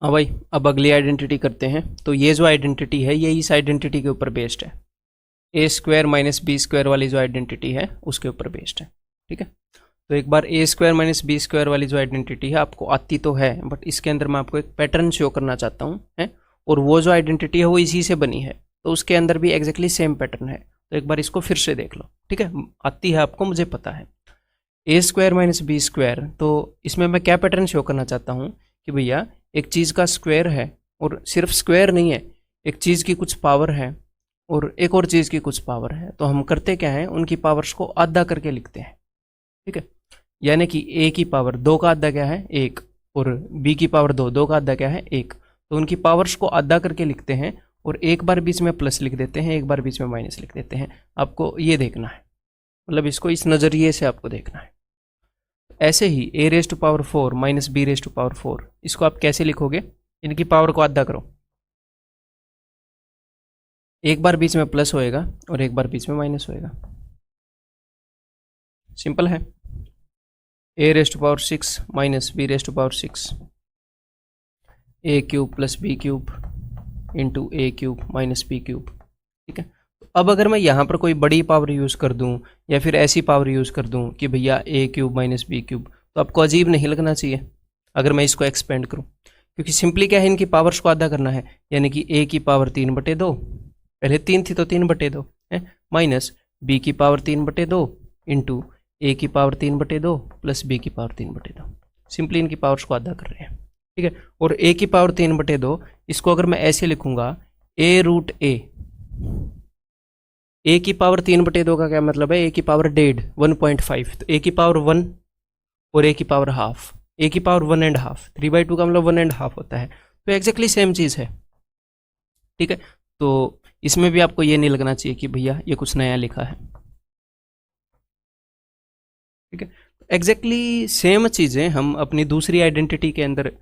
हाँ भाई, अब अगली आइडेंटिटी करते हैं। तो ये जो आइडेंटिटी है ये इस आइडेंटिटी के ऊपर बेस्ड है। ए स्क्वायर माइनस बी स्क्वायर वाली जो आइडेंटिटी है उसके ऊपर बेस्ड है। ठीक है, तो एक बार ए स्क्वायर माइनस बी स्क्वायर वाली जो आइडेंटिटी है आपको आती तो है, बट इसके अंदर मैं आपको एक पैटर्न शो करना चाहता हूँ है। और वो जो आइडेंटिटी है वो इसी से बनी है, तो उसके अंदर भी एग्जैक्टली सेम पैटर्न है। तो एक बार इसको फिर से देख लो। ठीक है, आती है आपको, मुझे पता है। ए स्क्वायर माइनस बी स्क्वायर, तो इसमें मैं क्या पैटर्न शो करना चाहता हूँ कि भैया एक चीज़ का स्क्वायर है, और सिर्फ स्क्वायर नहीं है, एक चीज़ की कुछ पावर है और एक और चीज़ की कुछ पावर है। तो हम करते क्या है, उनकी पावर्स को आधा करके लिखते हैं। ठीक है, यानी कि ए की पावर 2 का आधा क्या है 1, और बी की पावर 2, 2 का आधा क्या है 1। तो उनकी पावर्स को आधा करके लिखते हैं, और एक बार बीच में प्लस लिख देते हैं, एक बार बीच में माइनस लिख देते हैं। आपको ये देखना है, मतलब इसको इस नज़रिए से आपको देखना है। ऐसे ही A raise to power 4 minus B raise to power 4, इसको आप कैसे लिखोगे, इनकी पावर को आधा करो, एक बार बीच में प्लस होएगा और एक बार बीच में माइनस होएगा। सिंपल है। A raise to power 6 minus B raise to power 6, A cube plus B cube into A cube minus B cube. ठीक है, तो अब अगर मैं यहाँ पर कोई बड़ी पावर यूज़ कर दूँ या फिर ऐसी पावर यूज़ कर दूँ कि भैया ए क्यूब माइनस बी क्यूब, तो आपको अजीब नहीं लगना चाहिए अगर मैं इसको एक्सपेंड करूँ, क्योंकि सिंपली क्या है, इनकी पावर्स को आधा करना है। यानी कि ए की पावर 3/2, पहले 3 थी तो 3/2 है, माइनस बी की पावर 3/2 इंटू ए की पावर 3/2 प्लस बी की पावर 3/2। सिंपली इनकी पावर्स को आधा कर रहे हैं। ठीक है, और ए की पावर 3/2, इसको अगर मैं ऐसे लिखूंगा ए रूट ए की पावर 3/2 का क्या मतलब है, ए की पावर 1.5, तो ए की पावर 1 और ए की पावर हाफ, ए की पावर 1.5, 3/2 का मतलब 1.5 होता है। तो एग्जैक्टली सेम चीज़ है। ठीक है, तो इसमें भी आपको ये नहीं लगना चाहिए कि भैया ये कुछ नया लिखा है। ठीक है, एग्जैक्टली सेम चीज़ें हम अपनी दूसरी आइडेंटिटी के अंदर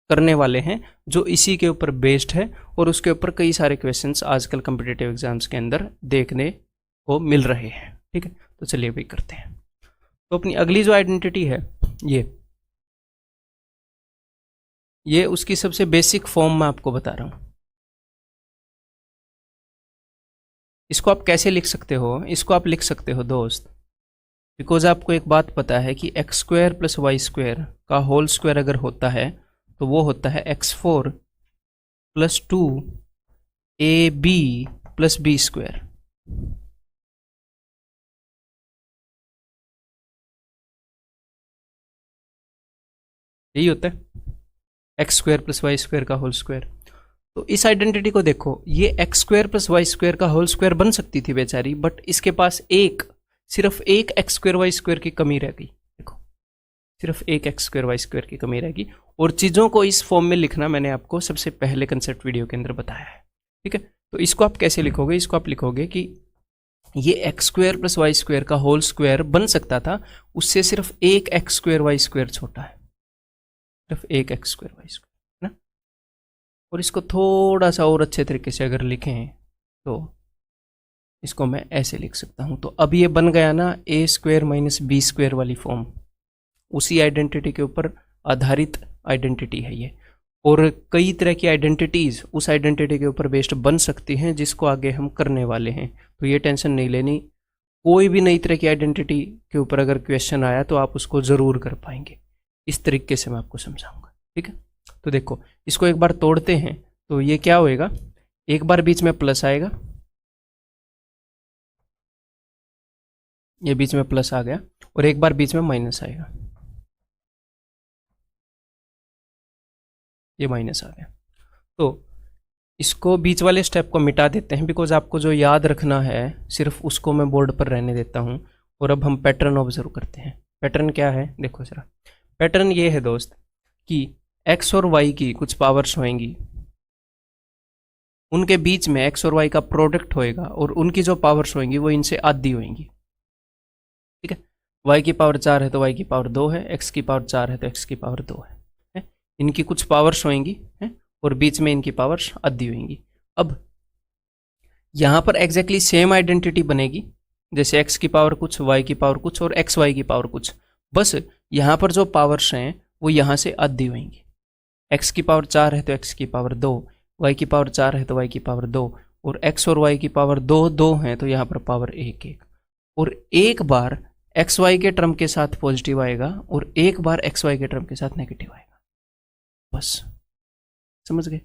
करने वाले हैं, जो इसी के ऊपर बेस्ड है, और उसके ऊपर कई सारे क्वेश्चंस आजकल कम्पिटिटिव एग्जाम्स के अंदर देखने को मिल रहे हैं। ठीक है, तो चलिए भी करते हैं। तो अपनी अगली जो आइडेंटिटी है ये उसकी सबसे बेसिक फॉर्म मैं आपको बता रहा हूँ। इसको आप कैसे लिख सकते हो, इसको आप लिख सकते हो दोस्त, बिकॉज आपको एक बात पता है कि X square plus Y square का होल स्क्वायर अगर होता है तो वो होता है x4 plus 2ab plus B square. यही होता है X square plus Y square का होल स्क्वायर। तो इस आइडेंटिटी को देखो, ये X square plus Y square का होल स्क्वायर बन सकती थी बेचारी, बट इसके पास सिर्फ एक एक्स स्क्वायर वाई स्क्वायर की कमी रह गई। देखो, सिर्फ एक एक्स स्क्वायर वाई स्क्वायर की कमी रहेगी, और चीज़ों को इस फॉर्म में लिखना मैंने आपको सबसे पहले कंसेप्ट वीडियो के अंदर बताया है। ठीक है, तो इसको आप कैसे लिखोगे, इसको आप लिखोगे कि ये X square plus Y square का होल स्क्वायर बन सकता था, उससे सिर्फ एक एक्स स्क्वायर वाई स्क्वायर छोटा है, सिर्फ एक एक्स स्क्वायर वाई स्क्वायर है ना। और इसको थोड़ा सा और अच्छे तरीके से अगर लिखें तो इसको मैं ऐसे लिख सकता हूँ। तो अब ये बन गया ना ए स्क्वायर माइनस बी स्क्वायर वाली फॉर्म, उसी आइडेंटिटी के ऊपर आधारित आइडेंटिटी है ये। और कई तरह की आइडेंटिटीज़ उस आइडेंटिटी के ऊपर बेस्ड बन सकती हैं, जिसको आगे हम करने वाले हैं, तो ये टेंशन नहीं लेनी। कोई भी नई तरह की आइडेंटिटी के ऊपर अगर क्वेश्चन आया तो आप उसको ज़रूर कर पाएंगे, इस तरीके से मैं आपको समझाऊंगा। ठीक है, तो देखो इसको एक बार तोड़ते हैं, तो ये क्या होएगा, एक बार बीच में प्लस आएगा, ये बीच में प्लस आ गया, और एक बार बीच में माइनस आएगा, ये माइनस आ गया। तो इसको बीच वाले स्टेप को मिटा देते हैं, बिकॉज आपको जो याद रखना है सिर्फ उसको मैं बोर्ड पर रहने देता हूँ। और अब हम पैटर्न ऑब्जर्व करते हैं। पैटर्न क्या है, देखो जरा। पैटर्न ये है दोस्त कि एक्स और वाई की कुछ पावर्स होंगी, उनके बीच में एक्स और वाई का प्रोडक्ट होएगा, और उनकी जो पावर्स होंगी वो इनसे आधी होंगी। ठीक है, वाई की पावर 4 है तो वाई की पावर 2 है, एक्स की पावर 4 है तो एक्स की पावर 2 है। इनकी कुछ पावर्स होंगी और बीच में इनकी पावर्स आधी होंगी। अब यहाँ पर एग्जैक्टली सेम आइडेंटिटी बनेगी, जैसे एक्स की पावर कुछ, वाई की पावर कुछ और एक्स वाई की पावर कुछ, बस यहाँ पर जो पावर्स हैं वो यहाँ से आधी होंगी। x की पावर 4 है तो x की पावर 2, y की पावर 4 है तो y की पावर 2, और x और y की पावर 2 2 है तो यहाँ पर पावर 1 1। और एक बार एक्स वाई के टर्म के साथ पॉजिटिव आएगा और एक बार एक्स वाई के टर्म के साथ नेगेटिव आएगा, बस समझ गए।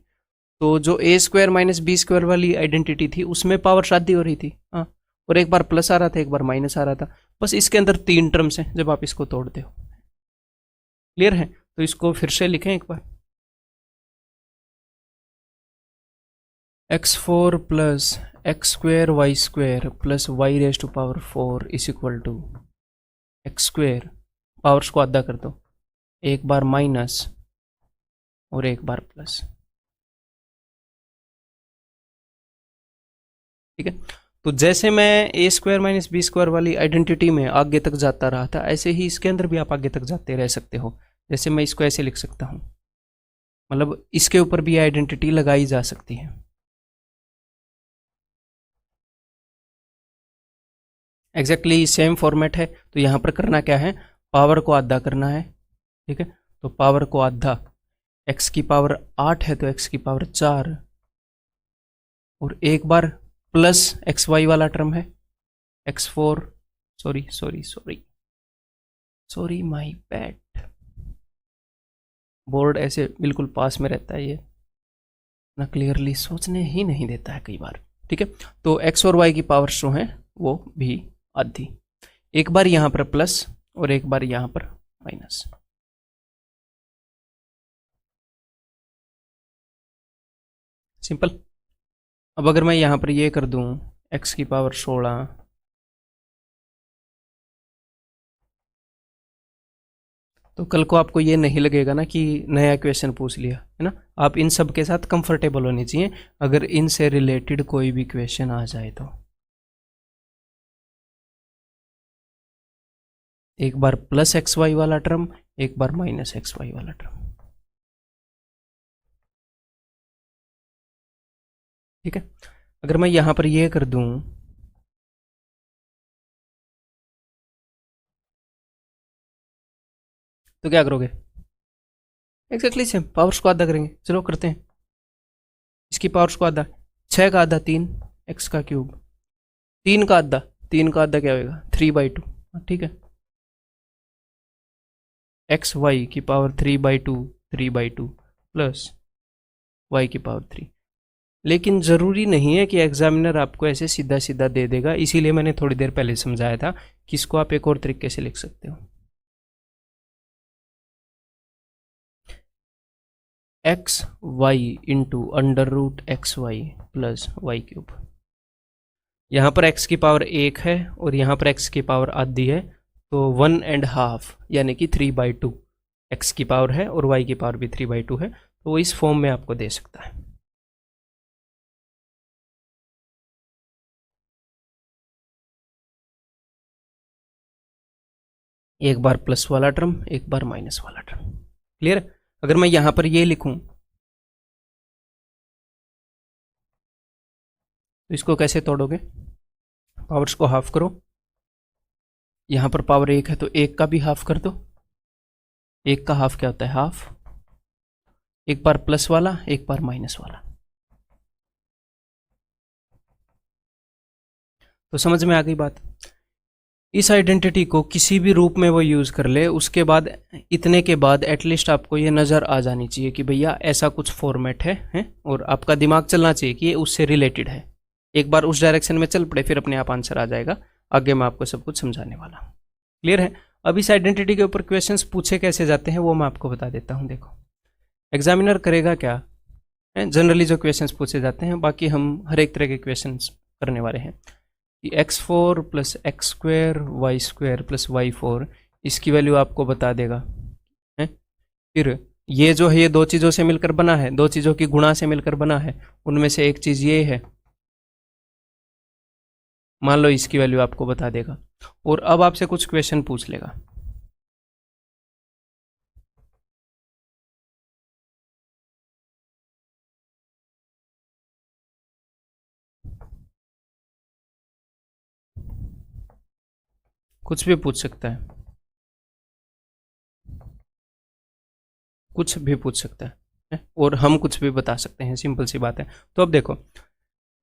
तो जो ए स्क्वायर माइनस बी स्क्वायर वाली आइडेंटिटी थी उसमें पावर शादी हो रही थी, हाँ, और एक बार प्लस आ रहा था एक बार माइनस आ रहा था, बस इसके अंदर 3 टर्म्स हैं जब आप इसको तोड़ते हो। क्लियर है? तो इसको फिर से लिखें एक बार, x4 plus X square Y square plus Y raise to power 4 is equal to X square, powers को आधा कर दो, एक बार माइनस और एक बार प्लस। ठीक है, तो जैसे मैं ए स्क्वायर माइनस बी स्क्वायर वाली आइडेंटिटी में आगे तक जाता रहा था, ऐसे ही इसके अंदर भी आप आगे तक जाते रह सकते हो। जैसे मैं इसको ऐसे लिख सकता हूं, मतलब इसके ऊपर भी आइडेंटिटी लगाई जा सकती है। एग्जैक्टली सेम फॉर्मेट है, तो यहां पर करना क्या है, पावर को आधा करना है। ठीक है, तो पावर को आधा, x की पावर 8 है तो x की पावर 4, और एक बार प्लस एक्स वाई वाला टर्म है x4, sorry sorry sorry sorry my bad, board ऐसे बिल्कुल पास में रहता है, ये ना क्लियरली सोचने ही नहीं देता है कई बार। ठीक है, तो x और y की पावर्स जो हैं वो भी आधी, एक बार यहां पर प्लस और एक बार यहां पर माइनस। सिंपल। अब अगर मैं यहां पर ये कर दूं x की पावर 16, तो कल को आपको ये नहीं लगेगा ना कि नया क्वेश्चन पूछ लिया है ना, आप इन सब के साथ कंफर्टेबल होने चाहिए अगर इनसे रिलेटेड कोई भी क्वेश्चन आ जाए तो। एक बार प्लस एक्स वाई वाला टर्म, एक बार माइनस एक्स वाई वाला टर्म। ठीक है, अगर मैं यहां पर ये कर दूं, तो क्या करोगे, एक्जैक्टली सेम पावर्स को आधा करेंगे। चलो करते हैं, इसकी पावर्स को आधा, 6 का आधा 3, एक्स का क्यूब, 3 का आधा, 3 का आधा क्या होगा 3/2। ठीक है, एक्स वाई की पावर 3/2, 3/2 प्लस वाई की पावर 3। लेकिन ज़रूरी नहीं है कि एग्जामिनर आपको ऐसे सीधा सीधा दे देगा, इसीलिए मैंने थोड़ी देर पहले समझाया था कि इसको आप एक और तरीके से लिख सकते हो, X Y into under root X Y plus Y cube. यहाँ पर x की पावर 1 है और यहाँ पर x की पावर आधी है, तो 1.5 यानी कि 3/2 x की पावर है और y की पावर भी 3/2 है, तो वो इस फॉर्म में आपको दे सकता है। एक बार प्लस वाला टर्म, एक बार माइनस वाला टर्म। क्लियर? अगर मैं यहां पर ये लिखूं तो इसको कैसे तोड़ोगे, पावर्स को हाफ करो, यहां पर पावर 1 है तो 1 का भी हाफ कर दो, 1 का हाफ क्या होता है हाफ, एक बार प्लस वाला एक बार माइनस वाला। तो समझ में आ गई बात। इस आइडेंटिटी को किसी भी रूप में वो यूज़ कर ले, उसके बाद इतने के बाद एटलीस्ट आपको ये नज़र आ जानी चाहिए कि भैया ऐसा कुछ फॉर्मेट है, और आपका दिमाग चलना चाहिए कि ये उससे रिलेटेड है। एक बार उस डायरेक्शन में चल पड़े फिर अपने आप आंसर आ जाएगा, आगे मैं आपको सब कुछ समझाने वाला हूँ। क्लियर है? अब इस आइडेंटिटी के ऊपर क्वेश्चंस पूछे कैसे जाते हैं वो मैं आपको बता देता हूँ। देखो, एग्जामिनर करेगा क्या, जनरली जो क्वेश्चंस पूछे जाते हैं, बाकी हम हर एक तरह के क्वेश्चंस करने वाले हैं कि x4 plus X square Y square plus y4, इसकी वैल्यू आपको बता देगा है। फिर ये जो है ये दो चीज़ों से मिलकर बना है, दो चीज़ों की गुणा से मिलकर बना है, उनमें से एक चीज़ ये है, मान लो इसकी वैल्यू आपको बता देगा, और अब आपसे कुछ क्वेश्चन पूछ लेगा। कुछ भी पूछ सकता है, कुछ भी पूछ सकता है। और हम कुछ भी बता सकते हैं, सिंपल सी बात है। तो अब देखो,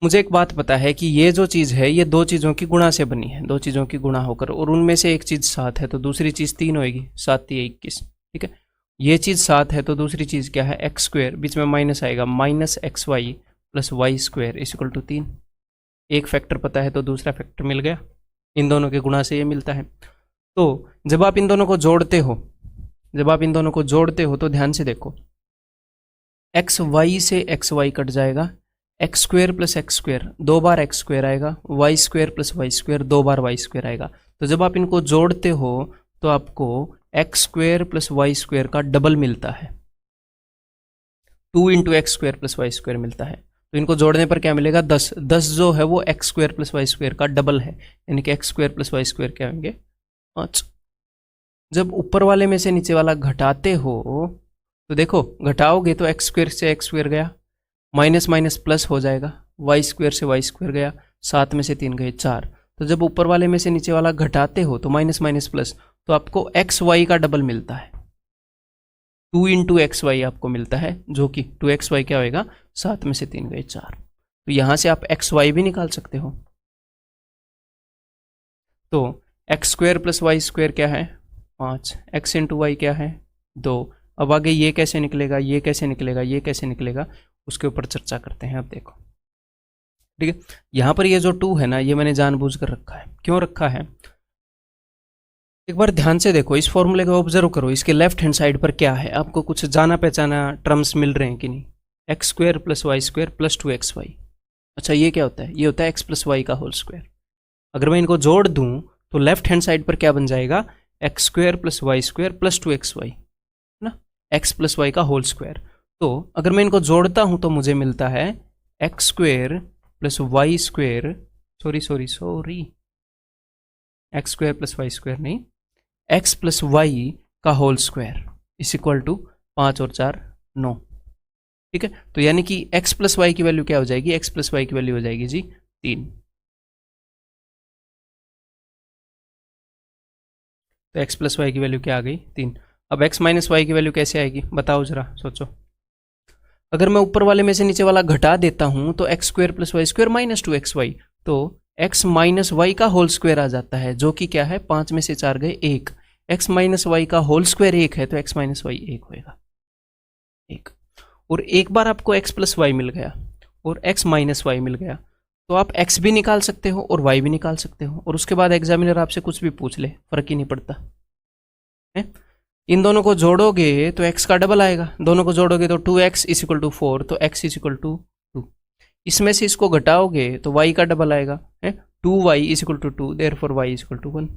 मुझे एक बात पता है कि ये जो चीज़ है ये दो चीज़ों की गुणा से बनी है, दो चीज़ों की गुणा होकर, और उनमें से एक चीज़ 7 है तो दूसरी चीज़ 3 होएगी, 7 3 21, ठीक है। ये चीज़ 7 है तो दूसरी चीज़ क्या है, एक्स स्क्वेयर, बीच में माइनस आएगा, minus x Y plus Y square equal to 3। एक फैक्टर पता है तो दूसरा फैक्टर मिल गया, इन दोनों के गुणा से ये मिलता है। तो जब आप इन दोनों को जोड़ते हो, जब आप इन दोनों को जोड़ते हो तो ध्यान से देखो, एक्स वाई से एक्स वाई कट जाएगा, X square plus X square, 2 बार एक्स स्क्वेयर आएगा, Y square plus Y square, 2 बार वाई स्क्वेयर आएगा। तो जब आप इनको जोड़ते हो तो आपको X square plus Y square का डबल मिलता है, 2 into X square plus Y square मिलता है। तो इनको जोड़ने पर क्या मिलेगा, 10। 10 जो है वो X square plus Y square का डबल है, यानी कि X square plus Y square क्या होंगे, 5। जब ऊपर वाले में से नीचे वाला घटाते हो तो देखो, घटाओगे तो एक्स स्क्वेयर से एक्स स्क्वेयर गया, माइनस माइनस प्लस हो जाएगा, वाई स्क्वेयर से वाई स्क्वेयर गया, 7 में से 3 गए 4। तो जब ऊपर वाले में से नीचे वाला घटाते हो तो माइनस माइनस प्लस, तो आपको एक्स वाई का डबल मिलता है, 2 इंटू एक्स वाई आपको मिलता है, जो कि 2 एक्स वाई क्या होएगा, 7 में से 3 गए 4। तो यहां से आप एक्स वाई भी निकाल सकते हो। तो x square plus Y square क्या है, 5, एक्स इंटू वाई क्या है, 2। अब आगे ये कैसे निकलेगा, ये कैसे निकलेगा, ये कैसे निकलेगा, उसके ऊपर चर्चा करते हैं। अब देखो, ठीक है, यहां पर ये जो 2 है ना, ये मैंने जानबूझ कर रखा है। क्यों रखा है, एक बार ध्यान से देखो, इस फॉर्मूले को ऑब्जर्व करो, इसके लेफ्ट हैंड साइड पर क्या है, आपको कुछ जाना पहचाना टर्म्स मिल रहे हैं कि नहीं, X square plus Y square plus 2 X Y. अच्छा, ये क्या होता है, ये होता है एक्स प्लस वाई का होल स्क्वायर। अगर मैं इनको जोड़ दूं तो लेफ्ट हैंड साइड पर क्या बन जाएगा, X square plus Y square plus 2 X Y, है ना, एक्स प्लस वाई का होल स्क्वायर। तो अगर मैं इनको जोड़ता हूं तो मुझे मिलता है X square plus Y square, sorry, X square plus Y square नहीं, एक्स प्लस वाई का whole square is equal to 5 और 4 9, ठीक है। तो यानी कि एक्स प्लस वाई की वैल्यू क्या हो जाएगी, एक्स प्लस वाई की वैल्यू हो जाएगी जी 3। तो एक्स प्लस वाई की वैल्यू क्या आ गई, 3। अब एक्स माइनस वाई की वैल्यू कैसे आएगी, बताओ जरा, सोचो। अगर मैं ऊपर वाले में से नीचे वाला घटा देता हूं तो x square plus Y square minus 2 X Y, तो एक्स माइनस वाई का होल स्क्वायर आ जाता है, जो कि क्या है, 5 में से 4 गए 1। एक्स माइनस वाई का होल स्क्वायर 1 है तो एक्स माइनस वाई 1 होएगा, 1। और एक बार आपको एक्स प्लस वाई मिल गया और एक्स माइनस वाई मिल गया, तो आप एक्स भी निकाल सकते हो और वाई भी निकाल सकते हो, और उसके बाद एग्जामिनर आपसे कुछ भी पूछ ले, फर्क ही नहीं पड़ता है। इन दोनों को जोड़ोगे तो x का डबल आएगा, दोनों को जोड़ोगे तो 2x इज इक्वल टू 4, तो x इज इक्वल टू 2। इसमें से इसको घटाओगे तो y का डबल आएगा, है 2y is equal to 2, therefore y is equal to 1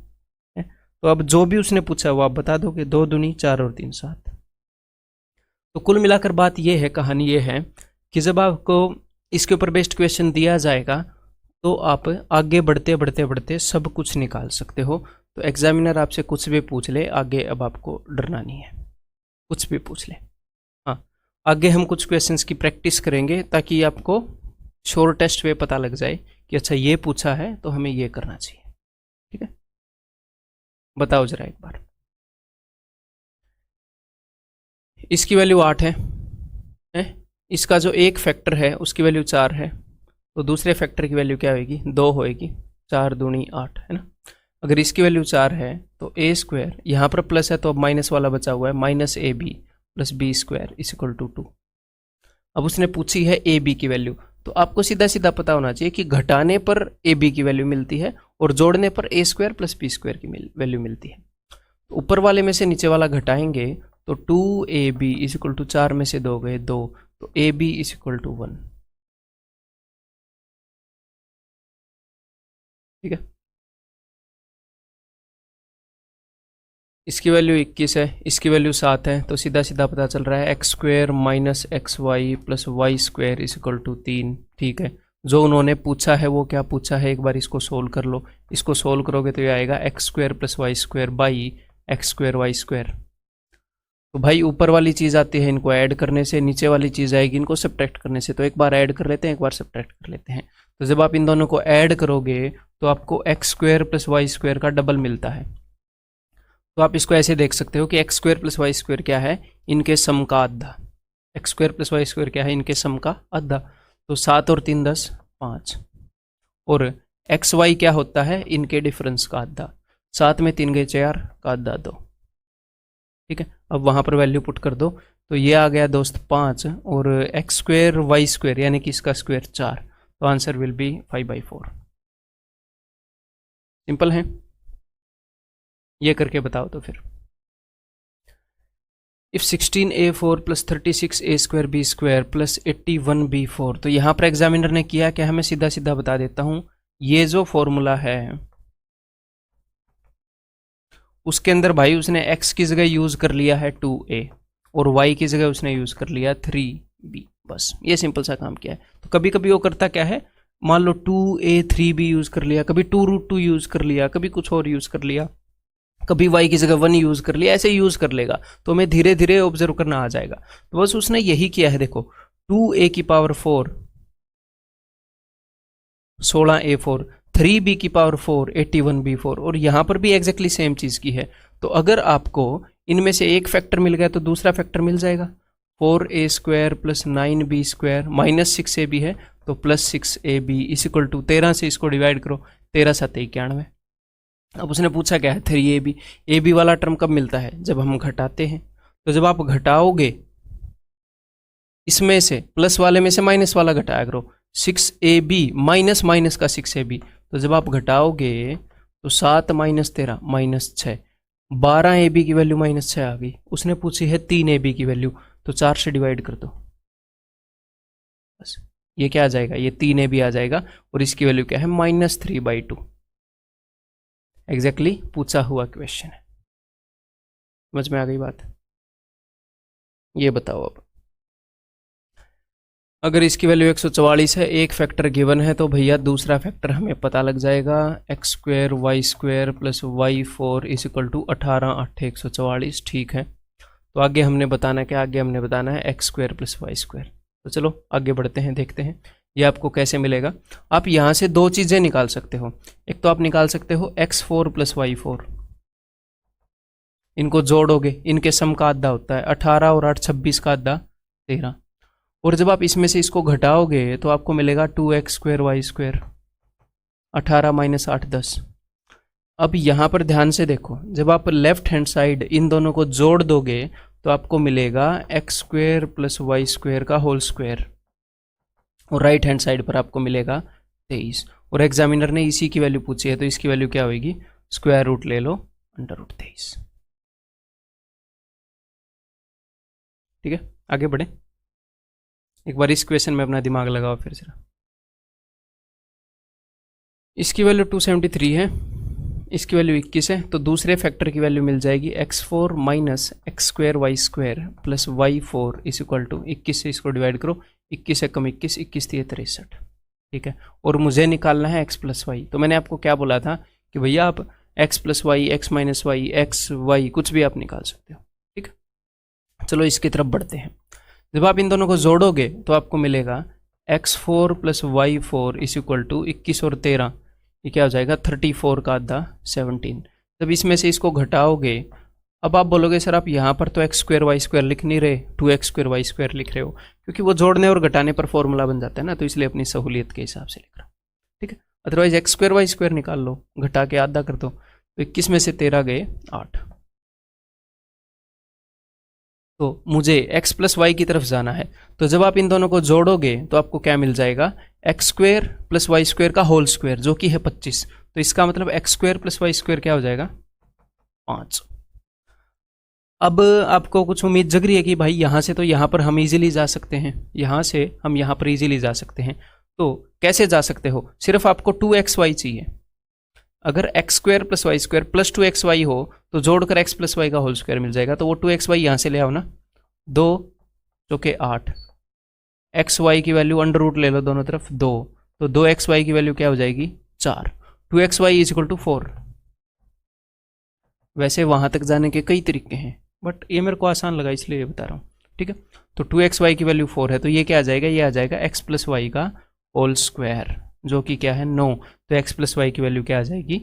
है। तो अब जो भी उसने पूछा वो आप बता दोगे, 2 दूनी 4 और 3 7। तो कुल मिलाकर बात ये है, कहानी ये है कि जब आपको इसके ऊपर बेस्ड क्वेश्चन दिया जाएगा तो आप आगे बढ़ते बढ़ते बढ़ते सब कुछ निकाल सकते हो। तो एग्जामिनर आपसे कुछ भी पूछ ले आगे, अब आपको डरना नहीं है, कुछ भी पूछ ले। हाँ, आगे हम कुछ क्वेश्चंस की प्रैक्टिस करेंगे ताकि आपको शॉर्टेस्ट वे पता लग जाए कि अच्छा ये पूछा है तो हमें ये करना चाहिए, ठीक है। बताओ जरा एक बार, इसकी वैल्यू 8 है? इसका जो एक फैक्टर है उसकी वैल्यू 4 है, तो दूसरे फैक्टर की वैल्यू क्या होगी, 2 होएगी, 4 दूनी 8, है ना। अगर इसकी वैल्यू 4 है तो ए स्क्वायर, यहाँ पर प्लस है तो अब माइनस वाला बचा हुआ है, minus A B plus B square is equal to 2। अब उसने पूछी है ए बी की वैल्यू, तो आपको सीधा सीधा पता होना चाहिए कि घटाने पर ए बी की वैल्यू मिलती है और जोड़ने पर ए स्क्वायर प्लस बी स्क्वायर की वैल्यू मिलती है। तो ऊपर वाले में से नीचे वाला घटाएंगे तो 2ab इज इक्वल टू 4 में से 2 गए 2, तो A B is equal to 1, ठीक है। इसकी वैल्यू 21 है, इसकी वैल्यू 7 है, तो सीधा सीधा पता चल रहा है X square minus x Y plus Y square is equal to 3, ठीक है। जो उन्होंने पूछा है वो क्या पूछा है, एक बार इसको सोल्व कर लो। इसको सोल्व करोगे तो ये आएगा X square plus Y square by X square Y square. तो भाई ऊपर वाली चीज़ आती है इनको ऐड करने से, नीचे वाली चीज़ आएगी इनको सब्ट्रैक्ट करने से, तो एक बार ऐड कर लेते हैं, एक बार सब्ट्रैक्ट कर लेते हैं। तो जब आप इन दोनों को ऐड करोगे तो आपको X square plus Y square का डबल मिलता है। तो आप इसको ऐसे देख सकते हो कि X square plus Y square क्या है, इनके सम का आधा। X square plus Y square क्या है, इनके सम का आधा। तो 7 और 3 10 5, और एक्स वाई क्या होता है, इनके डिफरेंस का आधा। 7 में 3 गए 4 का आधा 2। ठीक है, अब वहाँ पर वैल्यू पुट कर दो, तो ये आ गया दोस्त 5, और एक्स स्क्वायर वाई स्क्वायर यानी कि इसका स्क्वायर 4, तो आंसर विल बी 5/4। सिंपल है, ये करके बताओ तो फिर। If 16a4 plus 36a² plus 81b4, तो यहाँ पर एग्जामिनर ने किया क्या है, मैं सीधा सीधा बता देता हूँ। ये जो फॉर्मूला है उसके अंदर भाई उसने x की जगह यूज कर लिया है 2a, और y की जगह उसने यूज कर लिया 3b, बस ये सिंपल सा काम किया है। तो कभी कभी वो करता क्या है, मान लो 2a 3b यूज कर लिया, कभी 2√2 यूज कर लिया, कभी कुछ और यूज कर लिया, कभी y की जगह 1 यूज कर लिया, ऐसे यूज कर लेगा, तो हमें धीरे धीरे ऑब्जर्व करना आ जाएगा। तो बस उसने यही किया है, देखो 2a की पावर 4 16a4, 3b की पावर 4 81b4, और यहां पर भी एग्जैक्टली सेम चीज की है। तो अगर आपको इनमें से एक फैक्टर मिल गया तो दूसरा फैक्टर मिल जाएगा। 4a² plus 9b² minus 6ab है, तो plus 6ab is equal to 13 से इसको डिवाइड करो, 13 7 91। अब उसने पूछा क्या है 3ab, ab वाला टर्म कब मिलता है, जब हम घटाते हैं। तो जब आप घटाओगे इसमें से, प्लस वाले में से माइनस वाला घटाया करो, 6ab माइनस माइनस का 6ab, तो जब आप घटाओगे तो 7 माइनस 13 माइनस 6, 12ab की वैल्यू माइनस 6 आ गई। उसने पूछी है 3ab की वैल्यू, तो 4 से डिवाइड कर दो, बस ये क्या आ जाएगा, ये 3ab आ जाएगा, और इसकी वैल्यू क्या है -3/2। एग्जैक्टली पूछा हुआ क्वेश्चन है, समझ में आ गई बात। ये बताओ अब अगर इसकी वैल्यू 144 है, एक फैक्टर गिवन है, तो भैया दूसरा फैक्टर हमें पता लग जाएगा, x² y² plus y4 is equal to 18 8 144। ठीक है, तो आगे हमने बताना क्या, आगे हमने बताना है x² प्लस y²। तो चलो आगे बढ़ते हैं, देखते हैं ये आपको कैसे मिलेगा। आप यहाँ से दो चीज़ें निकाल सकते हो, एक तो आप निकाल सकते हो x4 प्लस y4, इनको जोड़ोगे, इनके सम का आधा होता है 18 और 8 26 का आधा 13, और जब आप इसमें से इसको घटाओगे तो आपको मिलेगा 2x² y², 18 माइनस 8 10। अब यहाँ पर ध्यान से देखो, जब आप लेफ्ट हैंड साइड इन दोनों को जोड़ दोगे तो आपको मिलेगा x² प्लस y² का होल स्क्वायर, और राइट हैंड साइड पर आपको मिलेगा 23, और एग्जामिनर ने इसी की वैल्यू पूछी है, तो इसकी वैल्यू क्या होगी, स्क्वायर रूट ले लो √23। ठीक है, आगे बढ़े, एक बार इस क्वेश्चन में अपना दिमाग लगाओ फिर जरा। इसकी वैल्यू 273 है, इसकी वैल्यू 21 है, तो दूसरे फैक्टर की वैल्यू मिल जाएगी x4 minus x² y² plus y4 is equal to 21 से इसको डिवाइड करो, 21 से कम 21, 21 3 63। ठीक है, और मुझे निकालना है x प्लस वाई। तो मैंने आपको क्या बोला था कि भैया आप x plus y, x minus y, x y कुछ भी आप निकाल सकते हो। ठीक है, चलो इसकी तरफ बढ़ते हैं। जब आप इन दोनों को जोड़ोगे तो आपको मिलेगा x4 plus y4 is equal to 21 और 13, ये क्या हो जाएगा 34 का आधा 17। जब इसमें से इसको घटाओगे, अब आप बोलोगे सर आप यहाँ पर तो x² y² लिख नहीं रहे, 2x² y² लिख रहे हो, क्योंकि वो जोड़ने और घटाने पर फॉर्मूला बन जाता है ना, तो इसलिए अपनी सहूलियत के हिसाब से लिख रहा हूँ। ठीक है, अदरवाइज x² y² निकाल लो, घटा के आधा कर दो, तो 21 में से 13 गए 8। तो मुझे x प्लस वाई की तरफ जाना है, तो जब आप इन दोनों को जोड़ोगे तो आपको क्या मिल जाएगा, x² प्लस y² का होल स्क्वायर, जो कि है 25। तो इसका मतलब x² प्लस y² क्या हो जाएगा 5। अब आपको कुछ उम्मीद जग रही है कि भाई यहाँ से तो यहाँ पर हम इजीली जा सकते हैं, यहाँ से हम यहाँ पर इजीली जा सकते हैं। तो कैसे जा सकते हो, सिर्फ आपको 2xy चाहिए। अगर x² plus y² plus 2xy हो तो जोड़कर x प्लस वाई का होल स्क्वायर मिल जाएगा, तो वो 2xy यहाँ से ले आओ ना, 2 चौके 8, xy की वैल्यू अंडर रूट ले लो दोनों तरफ 2, तो 2xy की वैल्यू क्या हो जाएगी 4, 2xy इज इक्वल टू 4। वैसे वहाँ तक जाने के कई तरीके हैं, बट ये मेरे को आसान लगा इसलिए बता रहा हूँ। ठीक है, तो 2xy की वैल्यू 4 है, तो ये क्या आ जाएगा, ये आ जाएगा x प्लस वाई का होल स्क्वायर, जो कि क्या है 9। तो x प्लस वाई की वैल्यू क्या आ जाएगी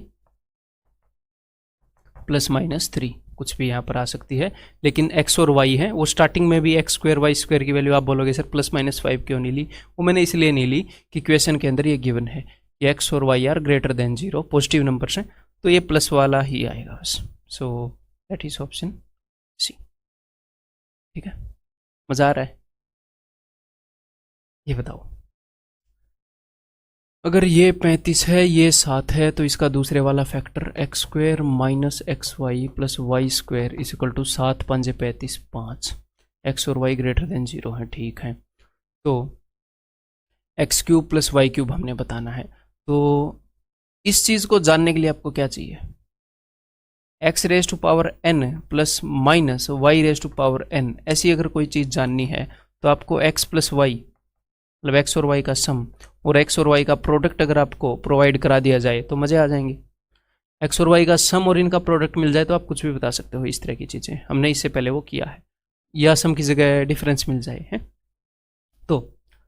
+-3। कुछ भी यहाँ पर आ सकती है, लेकिन x और y है वो स्टार्टिंग में भी x स्क्वायर वाई स्क्वायर की वैल्यू आप बोलोगे सर +-5 क्यों नहीं ली, वो मैंने इसलिए नहीं ली कि क्वेश्चन के अंदर ये गिवन है कि x और y are greater than 0, positive numbers हैं, तो ये प्लस वाला ही आएगा बस। So that is option C. ठीक है, मजा आ रहा है? ये बताओ, अगर ये 35 है ये 7 है तो इसका दूसरे वाला factor x square minus x Y plus Y square is equal to 7 5 35 5, x और वाई ग्रेटर देन 0 है। ठीक है, तो x cube plus Y cube हमने बताना है। तो इस चीज़ को जानने के लिए आपको क्या चाहिए, x raise to power n plus minus y raise to power n, ऐसी अगर कोई चीज़ जाननी है तो आपको x प्लस वाई मतलब एक्स और वाई का सम और एक्स और वाई का प्रोडक्ट अगर आपको प्रोवाइड करा दिया जाए तो मज़े आ जाएंगे। एक्स और वाई का सम और इनका प्रोडक्ट मिल जाए तो आप कुछ भी बता सकते हो, इस तरह की चीज़ें हमने इससे पहले वो किया है, या सम की जगह डिफरेंस मिल जाए है। तो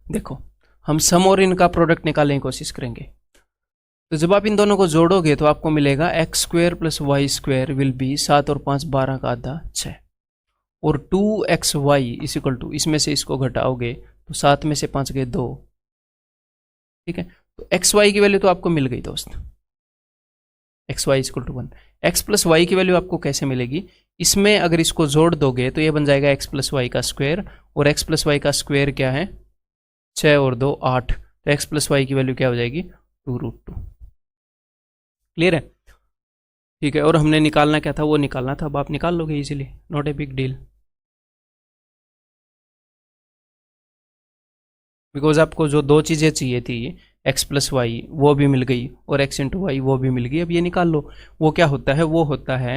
देखो हम सम और इनका प्रोडक्ट निकालने की कोशिश करेंगे। तो जब आप इन दोनों को जोड़ोगे तो आपको मिलेगा x square plus Y square will be 7 और 5 12 का आधा 6, और 2xy इज इक्वल टू, इसमें से इसको घटाओगे तो 7 में से 5 गए 2। ठीक है, तो एक्स वाई की वैल्यू तो आपको मिल गई दोस्त, x y equal to 1। X plus Y की वैल्यू आपको कैसे मिलेगी, इसमें अगर इसको जोड़ दोगे तो ये बन जाएगा एक्स प्लस वाई का स्क्वायर, और एक्स प्लस वाई का स्क्वायर क्या है 6 और 2 8, तो एक्स प्लस वाई की वैल्यू क्या हो जाएगी 2√2। क्लियर है? ठीक है, और हमने निकालना क्या था वो निकालना था, अब आप निकाल लोगे easily, not a big deal, because आपको जो दो चीज़ें चाहिए थी एक्स प्लस वाई वो भी मिल गई और एक्स इंटू वाई वो भी मिल गई। अब ये निकाल लो, वो क्या होता है, वो होता है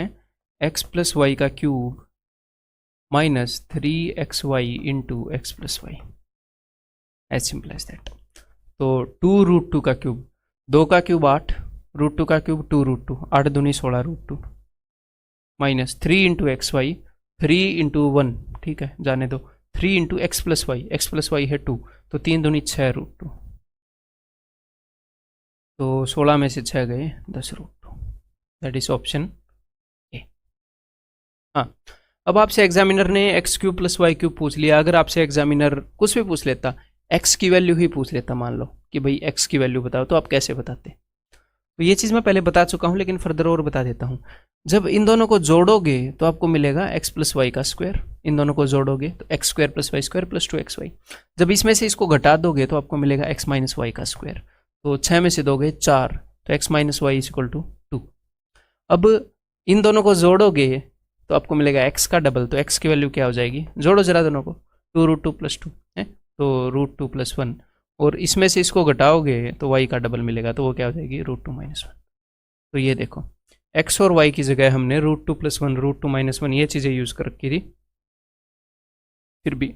एक्स प्लस वाई का cube minus 3xy into x plus y, as simple as that. तो 2√2 का क्यूब, 2 का क्यूब 8, √2 का क्यूब 2√2, 8 दूनी 16√2 minus 3 into x y, 3 into 1, ठीक है जाने दो, 3 इंटू एक्स प्लस वाई है 2, तो 3 दूनी 6√2, तो 16 में से 6 गए 10√2, दैट इज ऑप्शन ए। हाँ, अब आपसे एग्जामिनर ने x cube plus Y cube पूछ लिया, अगर आपसे एग्जामिनर कुछ भी पूछ लेता, एक्स की वैल्यू ही पूछ लेता, मान लो कि भाई एक्स की वैल्यू बताओ, तो आप कैसे बताते? तो ये चीज़ मैं पहले बता चुका हूँ लेकिन फर्दर और बता देता हूँ। जब इन दोनों को जोड़ोगे तो आपको मिलेगा एक्स प्लस वाई का स्क्वायर, इन दोनों को जोड़ोगे तो x square plus Y square plus 2xy। जब इसमें से इसको घटा दोगे तो आपको मिलेगा एक्स माइनस वाई का स्क्वायर, तो 6 में से दोगे 4, तो x minus y is equal to 2। अब इन दोनों को जोड़ोगे तो आपको मिलेगा एक्स का डबल, तो एक्स की वैल्यू क्या हो जाएगी, जोड़ो जरा दोनों को, 2√2 + 2 है, तो √2 + 1, और इसमें से इसको घटाओगे तो y का डबल मिलेगा, तो वो क्या हो जाएगी √2 - 1। तो ये देखो x और y की जगह हमने √2 + 1 √2 - 1 ये चीज़ें यूज़ कर रखी थी, फिर भी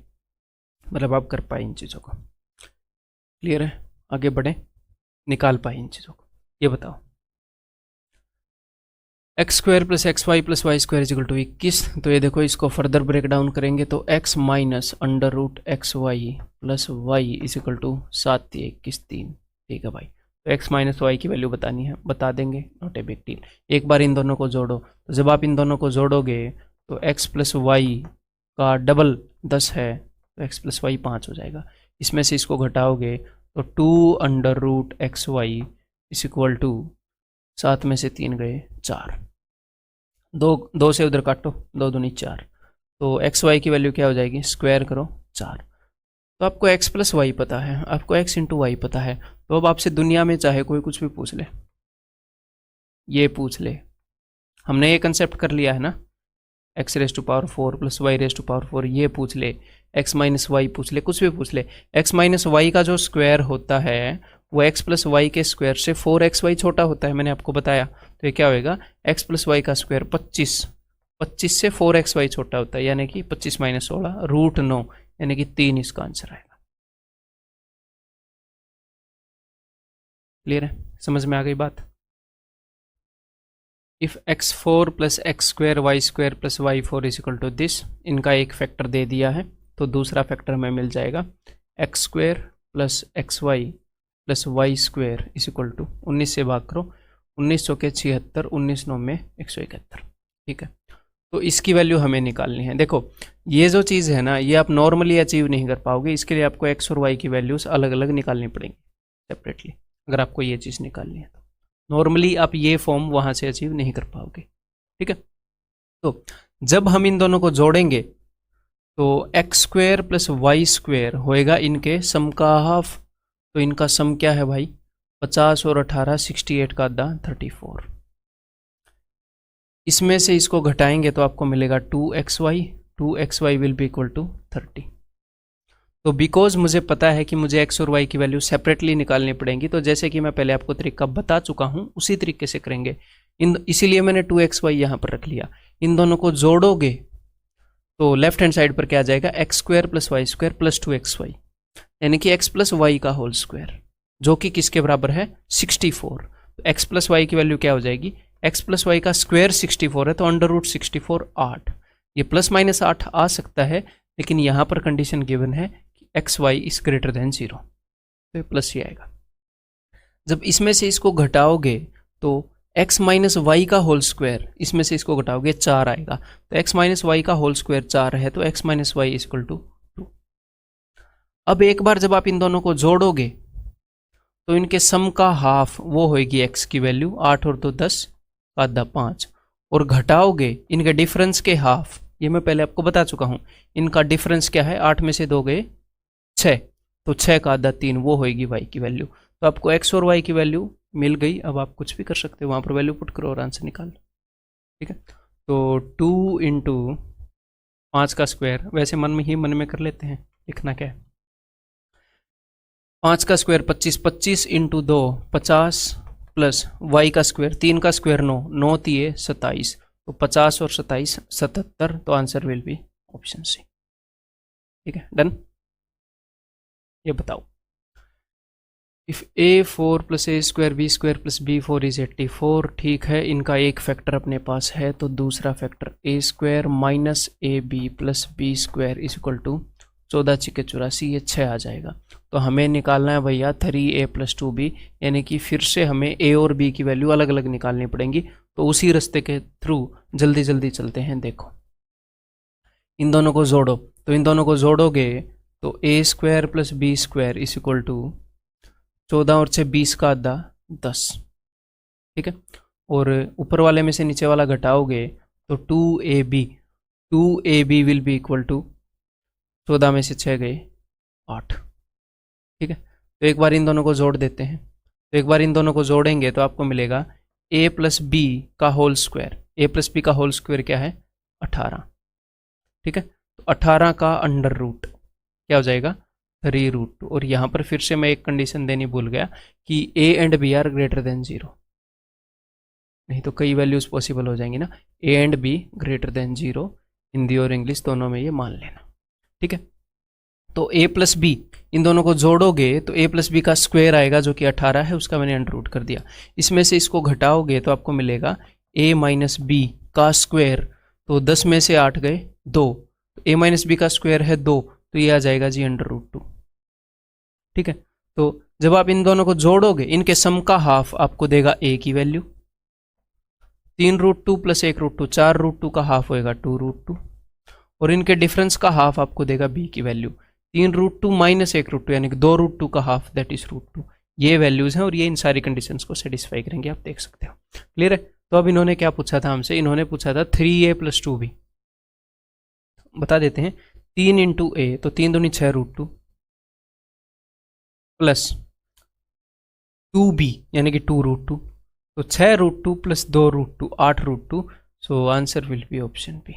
मतलब आप कर पाए इन चीज़ों को। क्लियर है? आगे बढ़े, निकाल पाए इन चीज़ों को। ये बताओ x² + xy + y² is equal to 21, तो ये देखो इसको फर्दर ब्रेक डाउन करेंगे तो x minus √xy + y is equal to 7 × 21 3। ठीक है भाई, तो x माइनस वाई की वैल्यू बतानी है, बता देंगे, नॉट ए बिग डील। एक बार इन दोनों को जोड़ो, तो जब आप इन दोनों को जोड़ोगे तो x + y का डबल 10 है, तो x + y 5 हो जाएगा। इसमें से इसको घटाओगे तो 2√xy इज इक्वल टू 7 में से 3 गए 4, 2 से उधर काटो, 2 दूनी 4, तो एक्स वाई की वैल्यू क्या हो जाएगी, स्क्वायर करो 4। तो आपको x + y पता है, आपको x × y पता है, तो अब आपसे दुनिया में चाहे कोई कुछ भी पूछ ले, ये पूछ ले, हमने ये कंसेप्ट कर लिया है ना, x⁴ + y⁴, ये पूछ ले, x - y पूछ ले, कुछ भी पूछ ले, x - y का जो स्क्वायर होता है वो x + y के स्क्वायर से 4xy छोटा होता है, मैंने आपको बताया। तो ये क्या होएगा, x + y का स्क्वायर 25, 25 से 4xy छोटा होता है, यानी कि 25 - 16 √9, यानी कि 3 इसका आंसर आएगा। क्लियर है? समझ में आ गई बात? If x4 + x² y² + y4 is equal to this, इनका एक फैक्टर दे दिया है तो दूसरा फैक्टर हमें मिल जाएगा x² + xy + y² is equal to 19 से भाग करो, 19 × 76, 19 × 9 = 171। ठीक है, तो इसकी वैल्यू हमें निकालनी है। देखो ये जो चीज़ है ना, ये आप नॉर्मली अचीव नहीं कर पाओगे, इसके लिए आपको एक्स और वाई की वैल्यूज अलग अलग निकालनी पड़ेंगी सेपरेटली, अगर आपको ये चीज़ निकालनी है तो नॉर्मली आप ये फॉर्म वहाँ से अचीव नहीं कर पाओगे। ठीक है, तो जब हम इन दोनों को जोड़ेंगे तो x square plus Y square होएगा इनके सम का हाफ। तो इनका सम क्या है भाई, 50 और 18, 68 का आधा 34। इसमें से इसको घटाएंगे तो आपको मिलेगा 2xy, 2xy will be equal to 30। तो बिकॉज मुझे पता है कि मुझे x और y की वैल्यू सेपरेटली निकालनी पड़ेंगी, तो जैसे कि मैं पहले आपको तरीका बता चुका हूँ उसी तरीके से करेंगे। इसीलिए मैंने 2xy यहाँ पर रख लिया। इन दोनों को जोड़ोगे तो लेफ्ट हैंड साइड पर क्या आ जाएगा, x square plus Y square plus 2xy, यानी कि x प्लस वाई का होल स्क्वायर, जो कि किसके बराबर है 64। तो x प्लस वाई की वैल्यू क्या हो जाएगी, x प्लस वाई का स्क्वायर 64 है तो अंडर रूट 64 8। ये प्लस माइनस 8 आ सकता है, लेकिन यहाँ पर कंडीशन गिवन है कि x y is greater than 0, तो ये प्लस ही आएगा। जब इसमें से इसको घटाओगे तो x माइनस वाई का होल स्क्वायर, इसमें से इसको घटाओगे 4 आएगा। तो x माइनस वाई का होल स्क्वायर 4 है, तो x minus y is equal to 2। अब एक बार जब आप इन दोनों को जोड़ोगे तो इनके सम का हाफ वो होएगी x की वैल्यू 8 और 2 10 आधा 5, और घटाओगे इनके डिफरेंस के हाफ, ये मैं पहले आपको बता चुका हूँ। इनका डिफरेंस क्या है, 8 में से 2 गए 6, तो 6 का आधा 3 वो होएगी y की वैल्यू। तो आपको x और y की वैल्यू मिल गई। अब आप कुछ भी कर सकते हो, वहाँ पर वैल्यू पुट करो और आंसर निकाल लो। ठीक है, तो 2 इंटू 5 का स्क्वायर, वैसे मन में कर लेते हैं, लिखना क्या है, 5 का स्क्वायर 25, 25 इंटू 2 50 प्लस वाई का स्क्वायर, 3 का स्क्वायर 9, 9 3 27, तो 50 और 27 77, तो answer will be option C. ठीक है, डन। ये बताओ, if a4 plus a square b square plus b4 is 84, ठीक है, इनका एक फैक्टर अपने पास है, तो दूसरा factor a square minus A B plus B square is equal to 14 छिके 84, ये 6 आ जाएगा। तो हमें निकालना है भैया 3a प्लस 2b, यानी कि फिर से हमें a और b की वैल्यू अलग अलग निकालनी पड़ेंगी। तो उसी रास्ते के थ्रू जल्दी जल्दी चलते हैं। देखो इन दोनों को जोड़ो, तो इन दोनों को जोड़ोगे तो a square plus B square is equal to 14 और 6 20 का आधा 10। ठीक है, और ऊपर वाले में से नीचे वाला घटाओगे तो 2ab will be equal to 14 में से 6 गए 8। ठीक है, तो एक बार इन दोनों को जोड़ देते हैं। तो एक बार इन दोनों को जोड़ेंगे तो आपको मिलेगा a प्लस बी का whole square, a plus b का होल स्क्वायर क्या है 18। ठीक है, तो 18 का अंडर रूट क्या हो जाएगा 3√2। और यहाँ पर फिर से मैं एक कंडीशन देनी भूल गया कि a and b are greater than 0, नहीं तो कई वैल्यूज पॉसिबल हो जाएंगी ना। a and b greater than 0, Hindi और इंग्लिश दोनों में ये मान लेना। ठीक है, तो a प्लस बी इन दोनों को जोड़ोगे तो a प्लस बी का स्क्वायर आएगा जो कि 18 है, उसका मैंने अंडर रूट कर दिया। इसमें से इसको घटाओगे तो आपको मिलेगा a माइनस बी का स्क्वायर, तो 10 में से 8 गए 2, a माइनस बी का स्क्वायर है 2, तो ये आ जाएगा जी अंडर रूट 2। ठीक है, तो जब आप इन दोनों को जोड़ोगे इनके सम का हाफ आपको देगा a की वैल्यू, 3√2 प्लस 1√2, 4√2 का हाफ होएगा 2√2, और इनके डिफरेंस का हाफ आपको देगा b की वैल्यू 3√2 माइनस 1√2, यानी कि 2√2 का हाफ दैट इज √2। ये वैल्यूज हैं और ये इन सारी कंडीशंस को सेटिस्फाई करेंगे, आप देख सकते हो। क्लियर है, तो अब इन्होंने क्या पूछा था हमसे, इन्होंने पूछा था 3a प्लस 2b। बता देते हैं, 3 इंटू ए, तो 3 दूनी 6√2 प्लस 2b यानी कि 2√2, तो 6√2 plus 2√2 8√2, so answer will be option B.